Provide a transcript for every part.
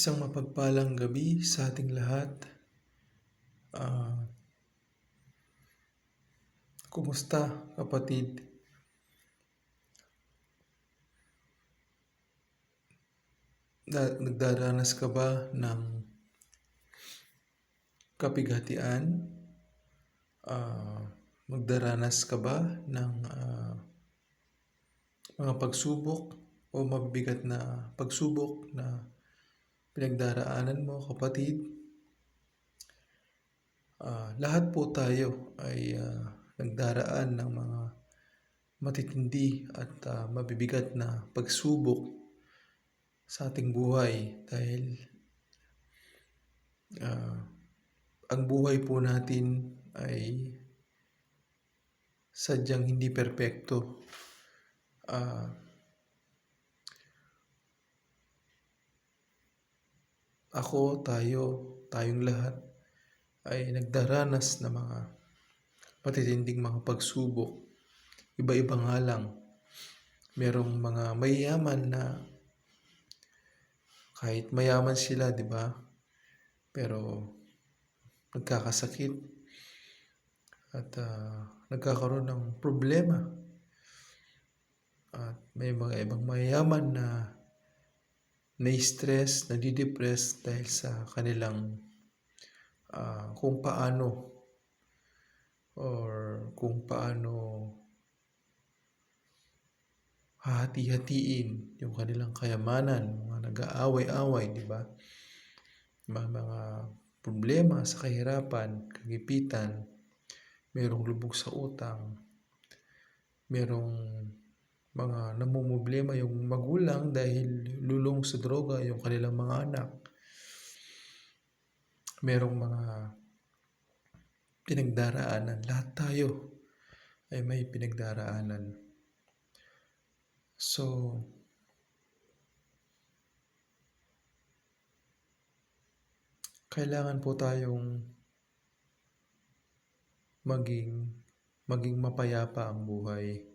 Isang mapagpalang gabi sa ating lahat. Ah, Kumusta kapatid? Nagdaranas ka ba ng kapighatian? Magdaranas ka ba ng mga pagsubok o mabibigat na pagsubok na pinagdaraanan mo, kapatid? Lahat po tayo ay nagdaraan ng mga matitindi at mabibigat na pagsubok sa ating buhay dahil ang buhay po natin ay sadyang hindi perpekto. Tayong lahat ay nagdaranas ng mga matitinding mga pagsubok. Iba-iba nga lang. Merong mga mayayaman na kahit mayaman sila, di ba? Pero nagkakasakit at nagkakaroon ng problema. At may mga ibang mayayaman na na-stress, nadidepress dahil sa kanilang kung paano hahati-hatiin yung kanilang kayamanan, mga nag-aaway-away, di ba? Mga problema sa kahirapan, kagipitan, merong lubog sa utang, merong mga namumblema yung magulang dahil lulong sa droga yung kanilang mga anak. Merong mga pinagdaraanan. Lahat tayo ay may pinagdaraanan. So, kailangan po tayong maging mapayapa ang buhay.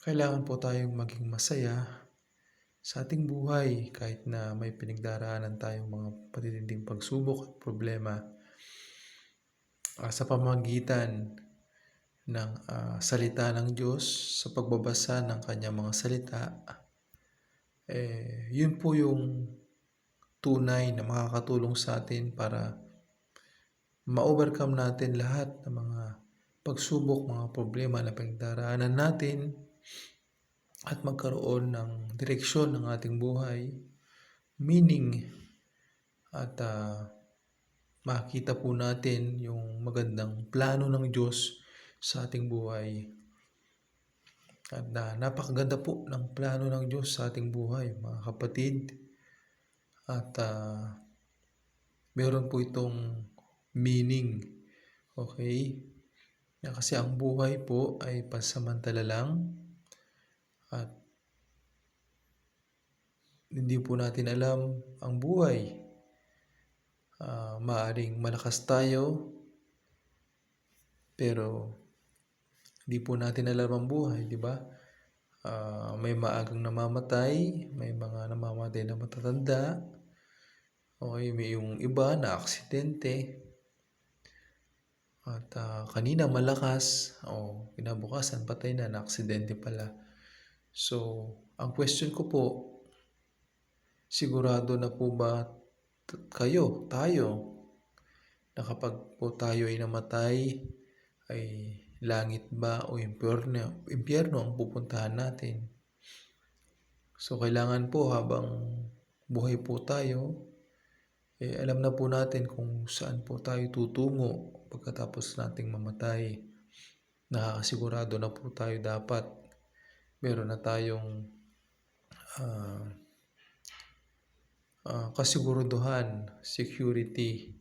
Kailangan po tayong maging masaya sa ating buhay kahit na may pinagdaraanan tayong mga patitinding pagsubok at problema. Sa pamamagitan ng salita ng Diyos, sa pagbabasa ng kanyang mga salita, yun po yung tunay na makakatulong sa atin para ma-overcome natin lahat ng mga pagsubok, mga problema na pinagdaraanan natin at magkaroon ng direksyon ng ating buhay, meaning, at makita po natin yung magandang plano ng Diyos sa ating buhay. At napakaganda po ng plano ng Diyos sa ating buhay, mga kapatid. At meron po itong meaning. Okay? Kasi ang buhay po ay pansamantala lang. At hindi po natin alam ang buhay. Maaring malakas tayo, pero hindi po natin alam ang buhay, di ba? May maagang namamatay, may mga namamatay na matatanda. Okay, may yung iba na aksidente. At kanina malakas, kinabukasan patay na aksidente pala. So, ang question ko po, sigurado na po ba tayo, na kapag po tayo ay namatay, ay langit ba o impyerno ang pupuntahan natin? So, kailangan po habang buhay po tayo, alam na po natin kung saan po tayo tutungo pagkatapos nating mamatay. Nakakasigurado na po tayo dapat. Meron na tayong kasiguraduhan, security,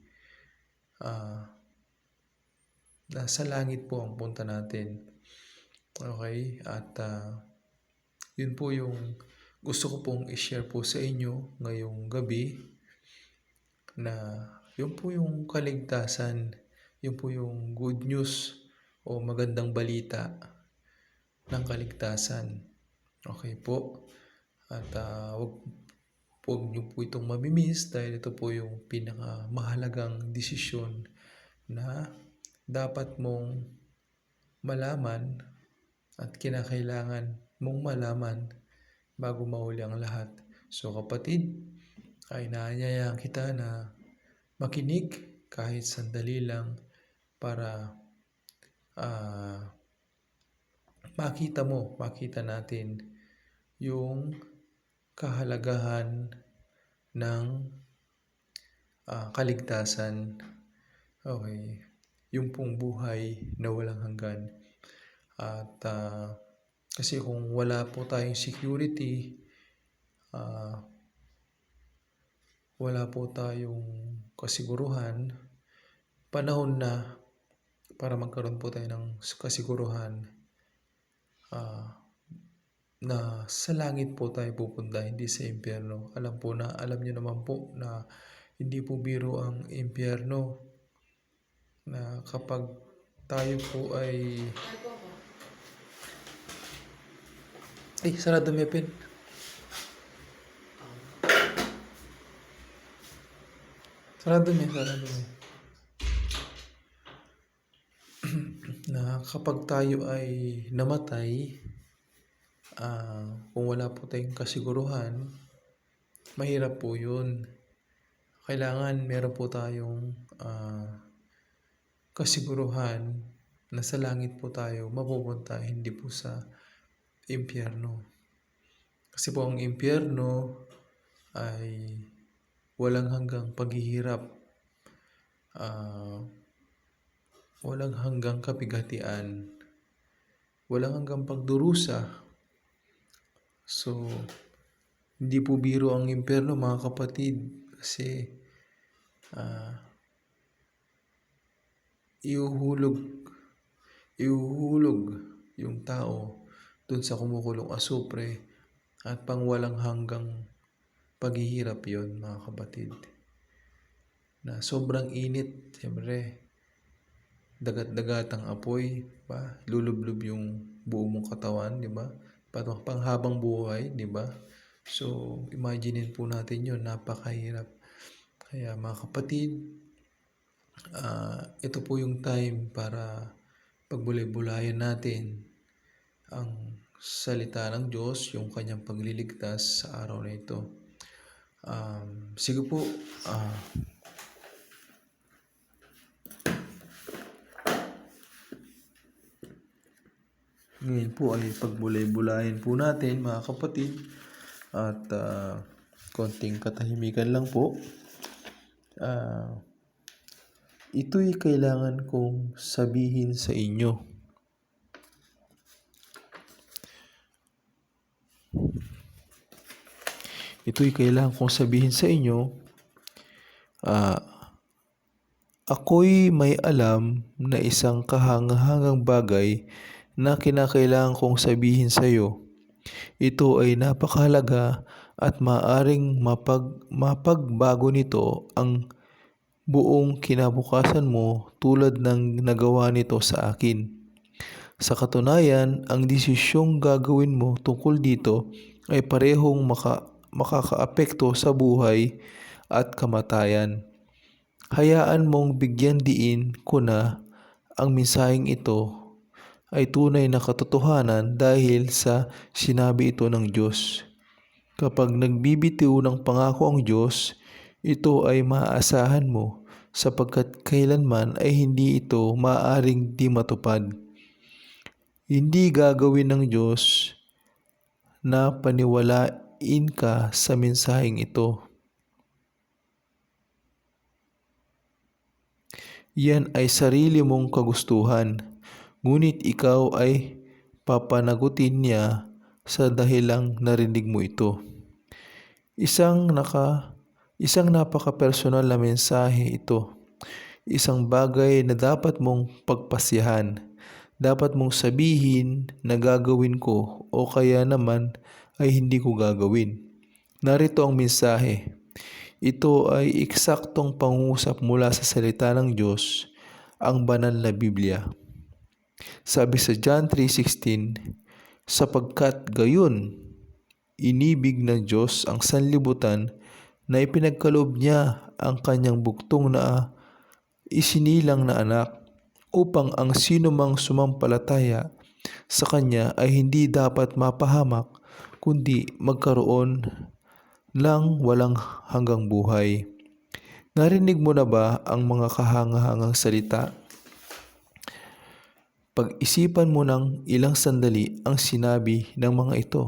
nasa langit po ang punta natin. Okay? At yun po yung gusto ko pong i-share po sa inyo ngayong gabi, na yun po yung kaligtasan, yun po yung good news o magandang balita ng kaligtasan. Okay po? At Huwag niyo po itong mamimiss dahil ito po yung pinakamahalagang desisyon na dapat mong malaman at kinakailangan mong malaman bago mahuli ang lahat. So kapatid, ay inaanyayahan kita na makinig kahit sandali lang para makita natin yung kahalagahan ng kaligtasan. Okay, yung pong buhay na walang hanggan. At kasi kung wala po tayong security, wala po tayong kasiguruhan, panahon na para magkaroon po tayo ng kasiguruhan na sa langit po tayo pupunta, hindi sa impyerno. Alam niyo naman po na hindi po biro ang impyerno, na kapag tayo po ay sarado mo yung pen. Sarado mo. Na kapag tayo ay namatay, kung wala po tayong kasiguruhan, mahirap po yun. Kailangan meron po tayong kasiguruhan na sa langit po tayo mapupunta, hindi po sa impyerno. Kasi po ang impyerno ay walang hanggang paghihirap, walang hanggang kabigatian, walang hanggang pagdurusa. So, hindi po biro ang impyerno, mga kapatid, kasi ihuhulog yung tao dun sa kumukulong asupre at pang walang hanggang paghihirap yon, mga kapatid. Na sobrang init, siyempre, dagat-dagatang apoy, ba? Lulublob yung buo mong katawan, di ba? Panghabang buhay, di ba? So, imaginein po natin yun, napakahirap. Kaya mga kapatid, ito po yung time para pagbulay-bulayan natin ang salita ng Diyos, yung kanyang pagliligtas sa araw na ito. Sige po, ngayon po ay pagbulay-bulayan po natin, mga kapatid, at konting katahimikan lang po. Ito'y kailangan kong sabihin sa inyo. Ito'y kailangan kong sabihin sa inyo. Ako'y may alam na isang kahangahangang bagay na kinakailangan kong sabihin sa iyo. Ito ay napakahalaga at maaaring mapagbago nito ang buong kinabukasan mo tulad ng nagawa nito sa akin. Sa katunayan, ang desisyong gagawin mo tungkol dito ay parehong makakaapekto sa buhay at kamatayan. Hayaan mong bigyan diin ko na ang mensaheng ito ay tunay na katotohanan dahil sa sinabi ito ng Diyos. Kapag nagbibitiw ng pangako ang Diyos, ito ay maaasahan mo sapagkat kailanman ay hindi ito maaaring di matupad. Hindi gagawin ng Diyos na paniwalain ka sa mensaheng ito. Yan ay sarili mong kagustuhan, ngunit ikaw ay papanagutin niya sa dahilang narinig mo ito. Isang napaka-personal na mensahe ito. Isang bagay na dapat mong pagpasyahan. Dapat mong sabihin na gagawin ko o kaya naman ay hindi ko gagawin. Narito ang mensahe. Ito ay eksaktong pangungusap mula sa salita ng Diyos, ang banal na Biblia. Sabi sa John 3:16, sapagkat gayon inibig ng Diyos ang sanlibutan na ipinagkaloob niya ang kanyang buktong na isinilang na anak upang ang sinumang sumampalataya sa kanya ay hindi dapat mapahamak kundi magkaroon ng walang hanggang buhay. Narinig mo na ba ang mga kahangahangang salita? Pag-isipan mo ng ilang sandali ang sinabi ng mga ito.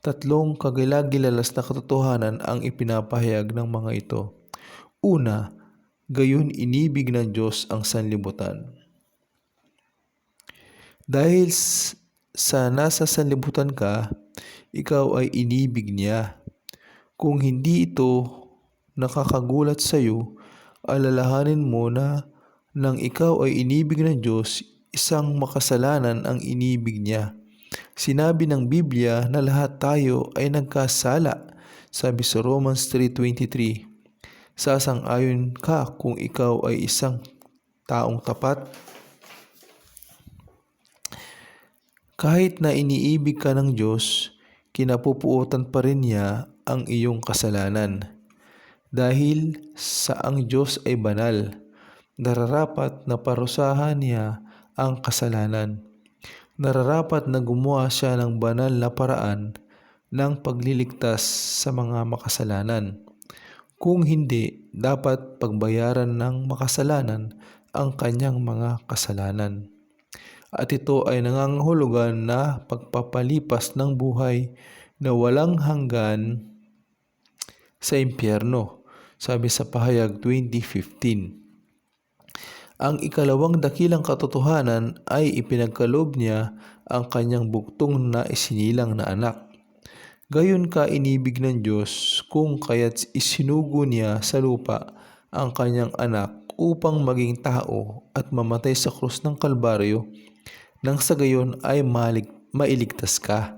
Tatlong kagilagilalas na katotohanan ang ipinapahayag ng mga ito. Una, gayon inibig ng Diyos ang sanlibutan. Dahil sa nasa sanlibutan ka, ikaw ay inibig niya. Kung hindi ito nakakagulat sa iyo, alalahanin mo na nang ikaw ay inibig ng Diyos, isang makasalanan ang inibig niya. Sinabi ng Biblia na lahat tayo ay nagkasala. Sabi sa Romans 3:23, sasang-ayon ka kung ikaw ay isang taong tapat? Kahit na iniibig ka ng Diyos, kinapupuotan pa rin niya ang iyong kasalanan. Dahil sa ang Diyos ay banal, nararapat na parusahan niya ang kasalanan. Nararapat na gumawa siya ng banal na paraan ng pagliligtas sa mga makasalanan. Kung hindi, dapat pagbayaran ng makasalanan ang kanyang mga kasalanan. At ito ay nangangahulugan na pagpapalipas ng buhay na walang hanggan sa impyerno, sabi sa Pahayag 20:15. Ang ikalawang dakilang katotohanan ay ipinagkaloob niya ang kanyang buktong na isinilang na anak. Gayon ka inibig ng Diyos kung kaya't isinugo niya sa lupa ang kanyang anak upang maging tao at mamatay sa krus ng Kalbaryo nang sa gayon ay mailigtas ka.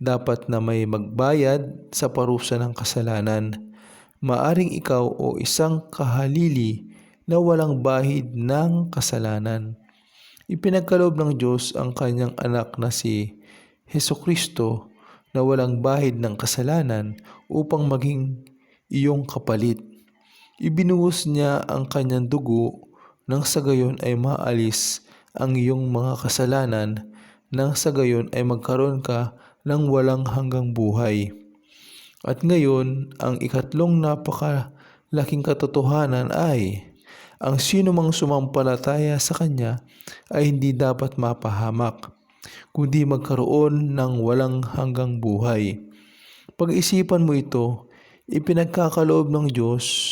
Dapat na may magbayad sa parusa ng kasalanan. Maaring ikaw o isang kahalili na walang bahid ng kasalanan. Ipinagkaloob ng Diyos ang kanyang anak na si Hesukristo na walang bahid ng kasalanan upang maging iyong kapalit. Ibinuhos niya ang kanyang dugo nang sa gayon ay maalis ang iyong mga kasalanan, nang sa gayon ay magkaroon ka ng walang hanggang buhay. At ngayon, ang ikatlong napakalaking katotohanan ay ang sinumang sumampalataya sa Kanya ay hindi dapat mapahamak, kundi magkaroon ng walang hanggang buhay. Pag-isipan mo ito, ipinagkakaloob ng Diyos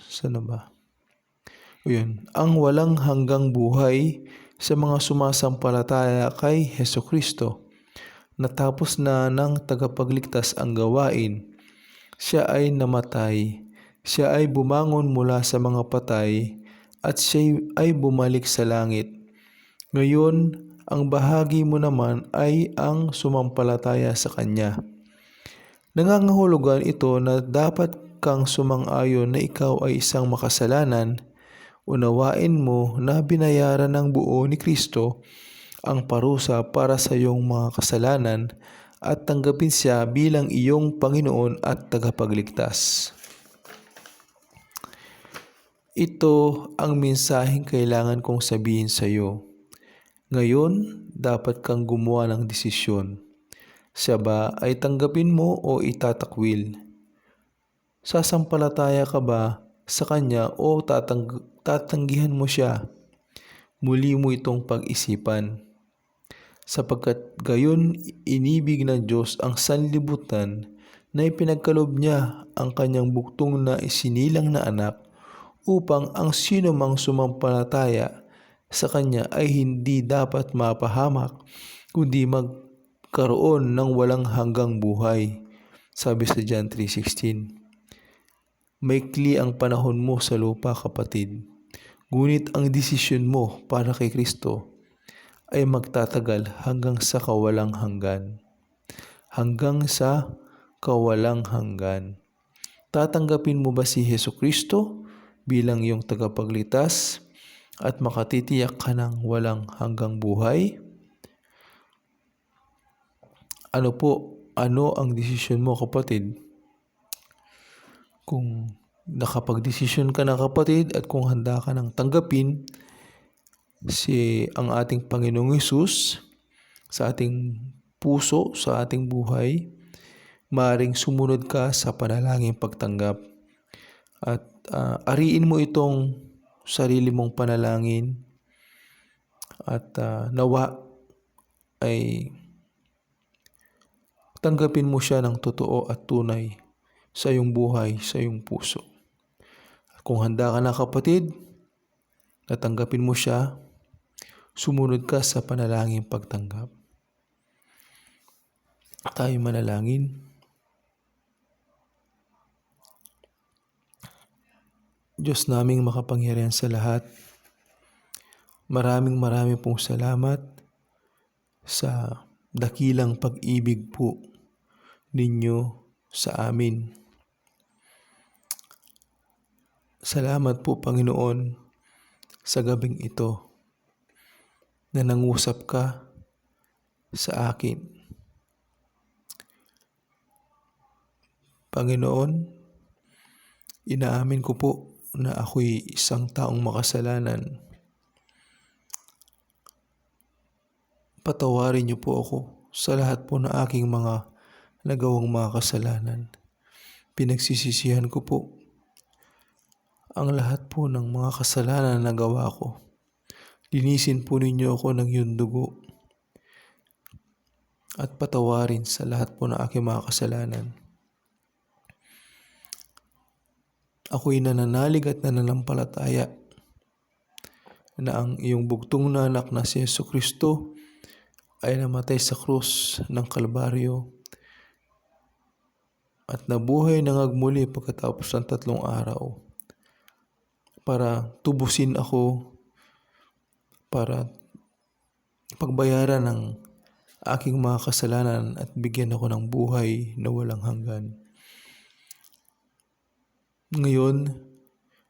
sana ba? Ang walang hanggang buhay sa mga sumasampalataya kay Hesukristo. Natapos na ng tagapagligtas ang gawain. Siya ay namatay, siya ay bumangon mula sa mga patay, at siya ay bumalik sa langit. Ngayon, ang bahagi mo naman ay ang sumampalataya sa Kanya. Nangangahulugan ito na dapat kang sumang-ayon na ikaw ay isang makasalanan. Unawain mo na binayaran ng buo ni Kristo ang parusa para sa iyong mga kasalanan at tanggapin siya bilang iyong Panginoon at tagapagligtas. Ito ang mensaheng kailangan kong sabihin sa iyo. Ngayon, dapat kang gumawa ng desisyon. Siya ba ay tanggapin mo o itatakwil? Sasampalataya ka ba sa Kanya o tatanggihan mo siya? Muli mo itong pag-isipan. Sapagkat gayon inibig ng Diyos ang sanlibutan na ipinagkaloob niya ang kanyang buktong na isinilang na anak upang ang sino mang sumampalataya sa Kanya ay hindi dapat mapahamak kundi magkaroon ng walang hanggang buhay. Sabi sa John 3:16. Maikli ang panahon mo sa lupa, kapatid. Ngunit ang desisyon mo para kay Kristo ay magtatagal hanggang sa kawalang hanggan. Hanggang sa kawalang hanggan. Tatanggapin mo ba si Hesukristo bilang iyong tagapagligtas at makatitiyak ka ng walang hanggang buhay? Ano ang desisyon mo, kapatid? Kung nakapag-desisyon ka na, kapatid, at kung handa ka ng tanggapin ang ating Panginoong Hesus sa ating puso, sa ating buhay, maaaring sumunod ka sa panalangin pagtanggap at ariin mo itong sarili mong panalangin at nawa ay tanggapin mo siya ng totoo at tunay sa iyong buhay, sa iyong puso. Kung handa ka na, kapatid, na tanggapin mo siya, sumunod ka sa panalangin pagtanggap. Tayo manalangin. Diyos naming makapangyarihan sa lahat, maraming pong salamat sa dakilang pag-ibig po ninyo sa amin. Salamat po, Panginoon, sa gabing ito na nangusap ka sa akin. Panginoon, inaamin ko po na ako'y isang taong makasalanan. Patawarin niyo po ako sa lahat po na aking mga nagawang mga kasalanan. Pinagsisisihan ko po ang lahat po ng mga kasalanan na nagawa ko. Linisin po ninyo ako ng iyong dugo at patawarin sa lahat po ng aking mga kasalanan. Ako'y nananalig at nananampalataya na ang iyong bugtong na anak na si Jesucristo ay namatay sa krus ng Kalbaryo at nabuhay ng agmuli pagkatapos ng 3 araw para tubusin ako, para pagbayaran ng aking mga kasalanan at bigyan ako ng buhay na walang hanggan. Ngayon,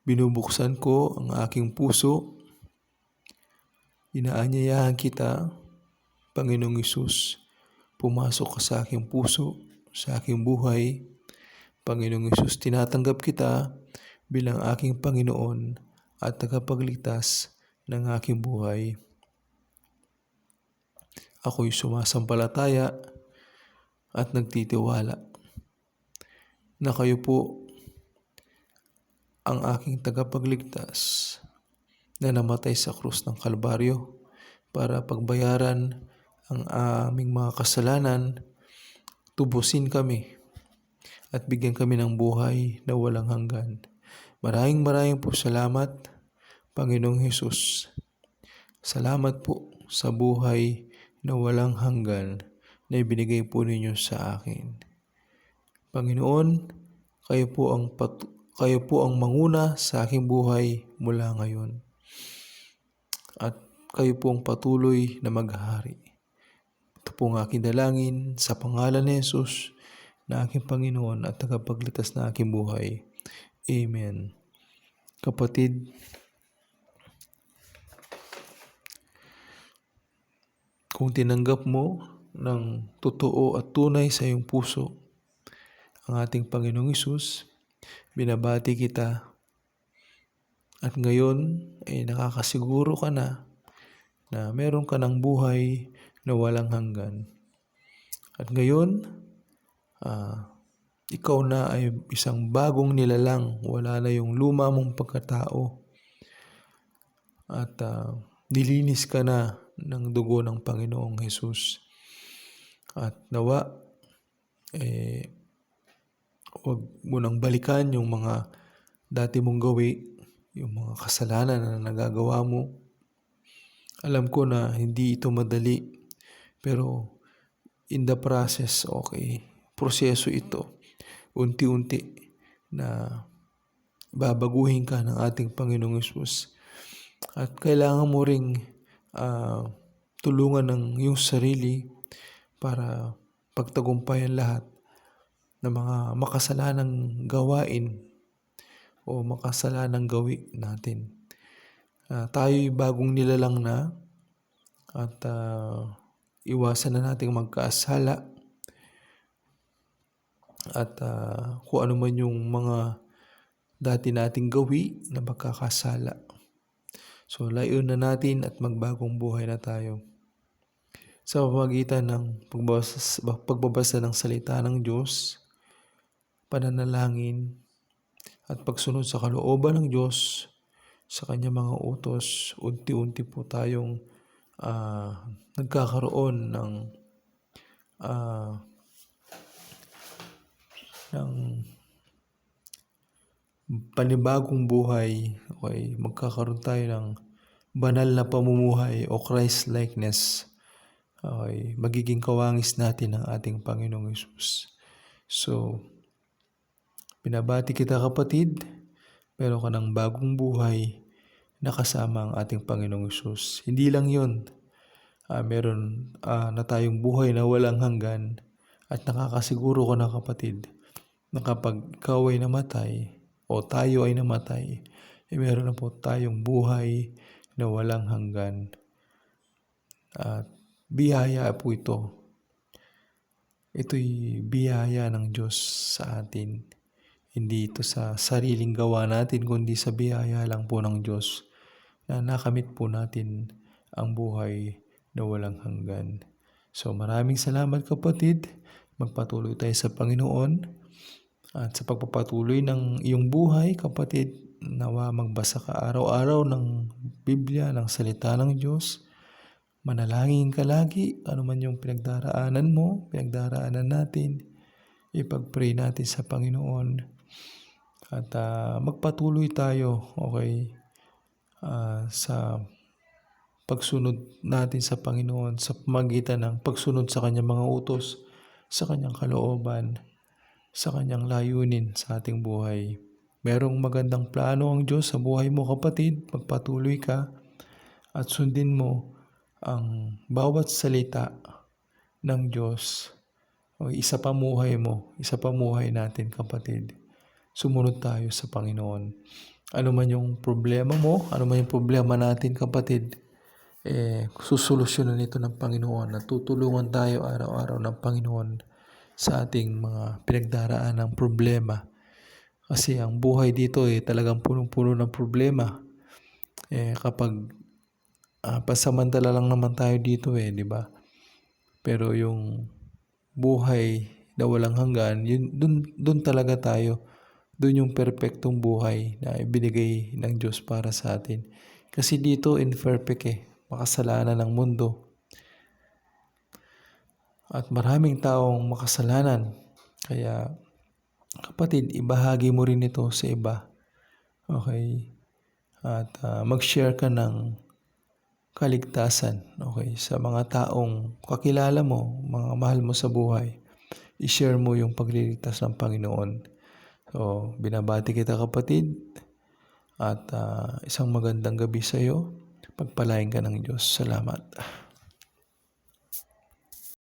binubuksan ko ang aking puso. Inaanyayahan kita, Panginoong Hesus, pumasok ka sa aking puso, sa aking buhay. Panginoong Hesus, tinatanggap kita bilang aking Panginoon at tagapagligtas ng aking buhay. Ako'y sumasampalataya at nagtitiwala na kayo po ang aking tagapagligtas na namatay sa krus ng Kalbaryo para pagbayaran ang aming mga kasalanan, tubusin kami at bigyan kami ng buhay na walang hanggan. Maraming po salamat, Panginoong Hesus. Salamat po sa buhay na walang hanggan na ibinigay po ninyo sa akin. Panginoon, kayo po ang manguna sa aking buhay mula ngayon. At kayo po ang patuloy na maghahari. Ito po ang aking dalangin sa pangalan ni Jesus na aking Panginoon at tagapagligtas na aking buhay. Amen. Kapatid, kung tinanggap mo ng totoo at tunay sa iyong puso ang ating Panginoong Hesus, binabati kita at ngayon ay nakakasiguro ka na meron ka ng buhay na walang hanggan. At ngayon, ikaw na ay isang bagong nilalang, wala na yung luma mong pagkatao at nilinis ka na ng dugo ng Panginoong Hesus. At nawa, huwag mo nang balikan yung mga dati mong gawi, yung mga kasalanan na nagagawa mo. Alam ko na hindi ito madali, pero in the process, proseso ito. Unti-unti na babaguhin ka ng ating Panginoong Hesus. At kailangan mo ring tulungan ng iyong sarili para pagtagumpayan lahat ng mga makasalanang gawain o makasalanang gawi natin. Tayo'y bagong nilalang na at iwasan na nating magkasala at kung ano man yung mga dati nating gawi na magkakasala. So, layuin na natin at magbagong buhay na tayo. Sa pamamagitan ng pagbabasa ng salita ng Diyos, pananalangin, at pagsunod sa kalooban ng Diyos sa kanyang mga utos, unti-unti po tayong nagkakaroon ng panibagong buhay. Okay? Magkakaroon tayo ng banal na pamumuhay o Christ-likeness. Okay? Magiging kawangis natin ang ating Panginoong Hesus. So, binabati kita kapatid. Meron ka ng bagong buhay na kasama ang ating Panginoong Hesus. Hindi lang yun. Meron na tayong buhay na walang hanggan at nakakasiguro ko na kapatid na kapag ikaw ay namatay o tayo ay namatay, meron na po tayong buhay na walang hanggan. At biyaya po ito. Ito'y biyaya ng Diyos sa atin. Hindi ito sa sariling gawa natin, kundi sa biyaya lang po ng Diyos na nakamit po natin ang buhay na walang hanggan. So maraming salamat kapatid. Magpatuloy tayo sa Panginoon. At sa pagpapatuloy ng iyong buhay kapatid, nawa magbasa ka araw-araw ng Biblia, ng salita ng Diyos. Manalangin ka lagi, ano man yung pinagdaraanan mo, pinagdaraanan natin, ipag-pray natin sa Panginoon. At magpatuloy tayo, okay, sa pagsunod natin sa Panginoon sa pamagitan ng pagsunod sa kanyang mga utos, sa kanyang kalooban, sa kanyang layunin sa ating buhay. Merong magandang plano ang Diyos sa buhay mo kapatid, magpatuloy ka at sundin mo ang bawat salita ng Diyos. O isa pamuhay mo, isa pamuhay natin kapatid. Sumunod tayo sa Panginoon. Ano man yung problema mo, ano man yung problema natin kapatid, susolusyonan ito ng Panginoon. Natutulungan tayo araw-araw ng Panginoon sa ating mga pinagdaraan ng problema. Kasi ang buhay dito talagang punong-puno ng problema. Kapag pasamantala lang naman tayo dito di ba? Pero yung buhay na walang hanggan, dun talaga tayo. Dun yung perpektong buhay na ibinigay ng Diyos para sa atin. Kasi dito imperfect makasalanan ng mundo. At maraming taong makasalanan. Kaya kapatid, ibahagi mo rin ito sa iba. Okay? At mag-share ka ng kaligtasan, okay, sa mga taong kakilala mo, mga mahal mo sa buhay. I-share mo yung pagliligtas ng Panginoon. So, binabati kita kapatid at isang magandang gabi sa iyo. Pagpalain ka ng Diyos. Salamat.